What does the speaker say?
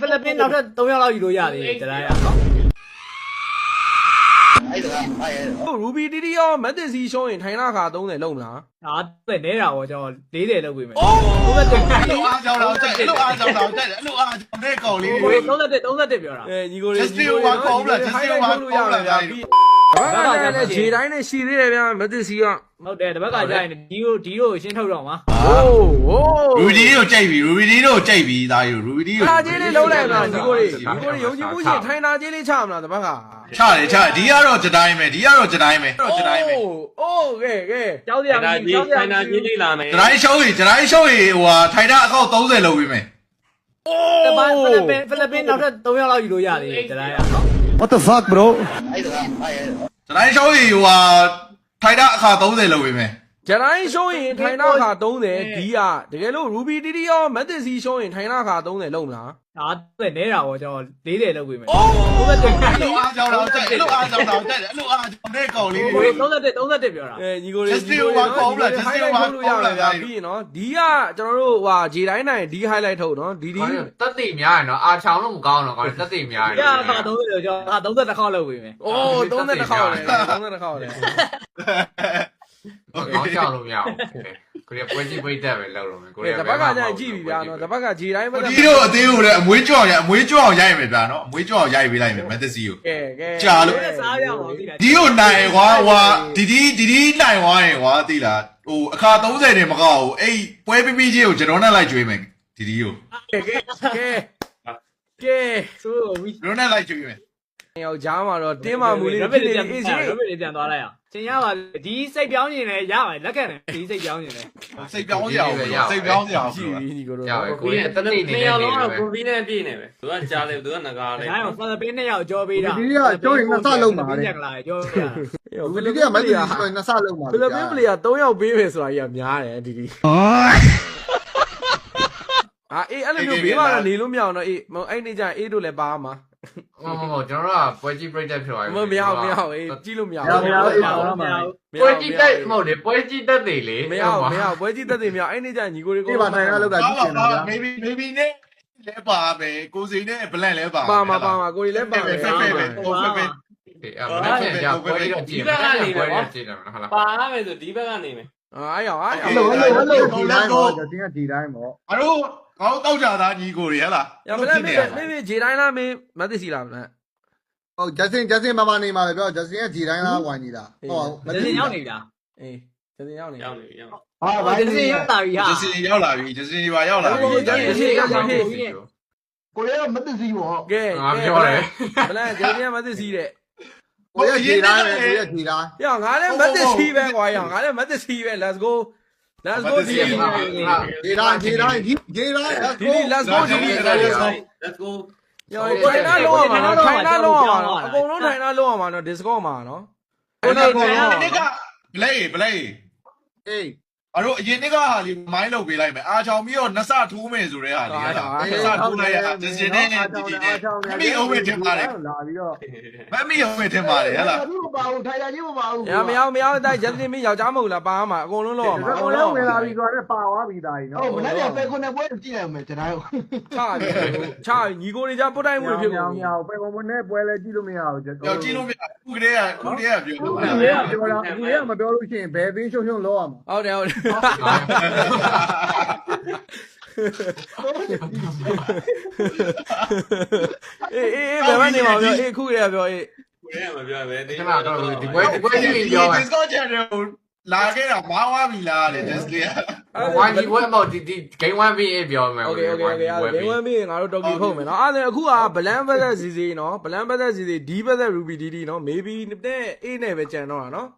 ဖိလစ်ပင်းနောက်ထပ်3ယောက်လောက်ယူလို့ရတယ်ကျွန်တော်ရနော်ရူဘီတီတီရောမက်သစ်စီရှုံးရင်ထိုင်လာခါ30လုံးမလားဒါပဲနေတာပေါ့ကျွန်တော်40လောက်ပေးမယ်ဟုတ်ကဲ့အဲ့လိုအားကြောင်တော့တက်အဲ့လိုအားကြောင်တော့တက်အဲ့လိုအားကြောင်တဲ့ကောင်လေးတွေ31ပြောတာညီကိုလေး Justin ဟိုမှာကောင်းလား Justin ဟိုမှာကောင်းလားဗျာဘာကလည်းခြေတိုင်းနဲ့ရှည်သေးတယ်ဗျာမက်သစ်စီကဟုတ်တယ်တပတ်ကကြာရင်ဒီကိုရှင်းထုတ်တော့မှာโอ้โห Ruby တို့ကြိုက်ပြီ Ruby တို့ကြိုက်ပြီသားယူ Ruby တို့ထားကြီးလေးလုံးလိုက်မှာညီကိုလေးယုံကြည်မှုရှိထိုင်တာကြီးလေးချမလားတပတ်ကချတယ်ဒီကတော့ကြတိုင်းပဲโอ้ကဲကြောက်စရာမရှိကြောက်စရာမရှိကြီးလေးလာမယ်ကြတိုင်းရှုံးရင်ဟိုဟာထိုင်တာအကောက်30လောက်ပြီးမယ်โอ้ဖိလစ်ပင်းနောက်ထပ်3ယောက်လောက်ယူလို့ရတယ်ကျွန်တော်ရနော် What the fuck bro ကြတိုင်းရှုံးရင်ဟိုဟာထိုင်တာအခါ30လောက်ပြီးမယ်ဂျတိုင်းရှုံးရင်ထိုင်လာခါ30ဒီကတကယ်လို့ရူဘီတီတီရောမက်သစ်စီရှုံးရင်ထိုင်လာခါ30လုံးမလားဒါပဲနေတာပေါ့ကျွန်တော်40လောက်ပေးမယ်ဟုတ်ကဲ့အဲ့လိုအားကြောင်တော့တက်အဲ့လိုအားကြောင်တော့တက်အဲ့လိုအားကြောင်တဲ့ကောင်လေးတွေ31ပြောတာညီကိုလေး Justin ဟိုမှာကောင်းလား Justin ဟိုမှာကောင်းလားဗျာပြီးရင်နော်ဒီကကျွန်တော်တို့ဂျေတိုင်းနိုင်ဒီ highlight ထုတ်နော်ဒီတက်တိများရနော်အာချောင်းလို့မကောင်းတော့ကွာတက်တိများရအခါ30လို့ကျွန်တော်30ခေါက်လောက်ပေးမယ်အိုး30ခေါက်လေ30ခေါက်လေကောင်းချောင်းလို့မရဘူးကိုရပွဲကြီးပိတ်တက်ပဲလောက်လို့မယ်ကိုရတပတ်ကကြာကြည့်ပြီဗျာနော်တပတ်ကဂျေတိုင်းပဲဒီတို့အသေးကိုလည်းအမွေးကြောက်ရိုက်မယ်ဗျာနော်အမွေးကြောက်ရိုက်ပေးလိုက်မယ်မက်သစီကိုကဲကြာလို့စားရအောင်သိလားဒီကိုနိုင်ကွာဒီနိုင်သွားရင်ကွာသိလားဟိုအခါ30နေမကောက်ဘူးအဲ့ပွဲပီပီကြီးကိုကျွန်တော်နဲ့လိုက်ကျွေးမယ်ဒီကိုကဲဆိုဝီကျွန်တော်နဲ့လိုက်ကျွေးမယ်ယောက်ျားမှာတော့တင်းမာမှုလေးဖြစ်နေအေးစီရပဲပြန်သွားလိုက်အောင်သင်ရပါဒီစိတ်ပြောင်းရင်လည်းရပါတယ်လက်ခံတယ်ဒီစိတ်ပြောင်းရင်လည်းစိတ်ပြောင်းကြအောင်စိတ်ပြောင်းကြအောင်ရှိပြီညီကိုတို့ရပါကိုရတက်တိနေနေတော့ကိုဗီနဲ့ပြည့်နေပဲသူကကြားလေသူကငကားလေဒါတော့ဖလပင်း2ယောက်ကြောပေးတာဒီကကြောရင်နှစ်ဆလုံးပါလေကြောပေးတာဒီကမက်သစ်စီဆိုရင်နှစ်ဆလုံးပါဖိလစ်ပင်းပလေယာ3ယောက်ပေးမယ်ဆိုတာကြီးကများတယ်ဒီအေးအဲ့လိုမျိုးဘေးမှာတော့နေလို့မရအောင်တော့အေးအဲ့နေကြအေးတို့လည်းပါမှာဟုတ်ကျွန်တော်ကပွဲကြီးပြိတက်ဖြစ်သွားပြီမရအောင်အေးကြည့်လို့မရဘူးပွဲကြီးတက်မဟုတ်လေပွဲကြီးတက်သေးလေမရအောင်ပွဲကြီးတက်သေးမရအဲ့နေကြညီကိုတွေကိုပါနိုင်ရလောက်တာကြည့်ရှင်တာဗျာ maybe နဲ့လဲပါပဲကိုစိန်နဲ့ဘလန့်လဲပါပါမှာကိုကြီးလည်းပါမယ်ဖဲဟိုဖဲအဲ့မနေ့ကကြာပွဲကြီးတော့ကြည့်တယ်ပွဲကြီးကြည့်တယ်နော်ဟုတ်လားပါရမယ်ဆိုဒီဘက်ကနေမယ်အားရအောင်ဒီတိုင်းပေါ့ဒီကဒီတိုင်းပေါ့အားတို့ကောင်းတောက်ကြသားညီကိုတွေဟဲ့လားရမလဲမေဂျေတိုင်းလားမေမသိစီလားမလားဟုတ်ဂျက်စင်မနေမှာပဲပြောဂျက်စင်ကဂျေတိုင်းလားဝိုင်းနေတာဟုတ်မသိရောက်နေလားအေးဂျက်စင်ရောက်နေဟာဘာဂျက်စင်ရောက်လာပြီဟာဂျက်စင်ရောက်လာပြီဂျက်စင်ပါရောက်လာပြီဂျက်စင်ရောက်လာပြီကိုရဲမသိစီပေါ့ကဲပြောတယ်မလားဂျက်စင်မသိစီတဲ့ကိုရဲဂျေတိုင်းပဲကိုရဲဂျေတိုင်းရငါလည်းမသိစီပဲကွာရငါလည်းမသိစီပဲ let's go let's go ဒီတိုင်းlet's go ဒီ let's go ယောထိုင်နာလုံးအောင်ပါနော်ထိုင်နာလုံးအောင်ပါနော်အကုန်လုံးထိုင်နာလုံးအောင်ပါနော် Discord မှာနော်ကိုနေကဘလေအေးအတို့အရင်နေ့ကဟာလီမိုင်းလုပ်ပေးလိုက်မယ်အာချောင်ပြီးတော့နှစ်ဆထိုးမယ်ဆိုတဲ့ဟာလီနှစ်ဆထိုးလိုက်ရဂျစင်နဲ့ဒီမိအောင်ပဲတင်ပါတယ်လာပြီးတော့မမိအောင်ပဲတင်ပါတယ်ဟဲ့လားမပါဘူးထိုင်တာကြီးမပါဘူးမရတိုက်ဂျစင်မင်းယောက်ျားမဟုတ်လားပါမှာအကုန်လုံးလောက်အောင်ပါအကုန်လုံးဝင်လာပြီးဆိုတော့ပါသွားပြီသားကြီးနော်ဟုတ်မနေ့ကပဲခုနှစ်ပွဲကြည့်လိုက်မယ်ကျွန်တော်ချညီကိုတွေကြပုတ်တိုင်းမှုဖြစ်ကုန်ပြီပဲကွန်မနဲ့ပွဲလဲကြည့်လို့မရဘူးကြည့်လို့မရခုကတည်းကပြောတာဒီကမပြောလို့ရှိရင်ဘယ်ဘင်းရှုံလောရမှာဟုတ်တယ်အေးဘယ်မှာနေမှာပြောအေးခုရပြောအေးကိုရမပြောပဲဒီမှာတော့ဒီပွဲကြီးပြောပါ Discord channel လာခဲ့တာမားဝါပြီလားတဲ့ Discord ဝိုင်းဒီပွဲမဟုတ်ဒီ game 1 BA ပြောမယ် Okay game 1 BA ငါတို့တော်ပြီဖုတ်မယ်နော်အဲ့ဒါအခုက Blank versus CC နော် Blank versus CC D versus Ruby DD နော် maybe နဲ့ A နဲ့ပဲကြံတော့တာနော်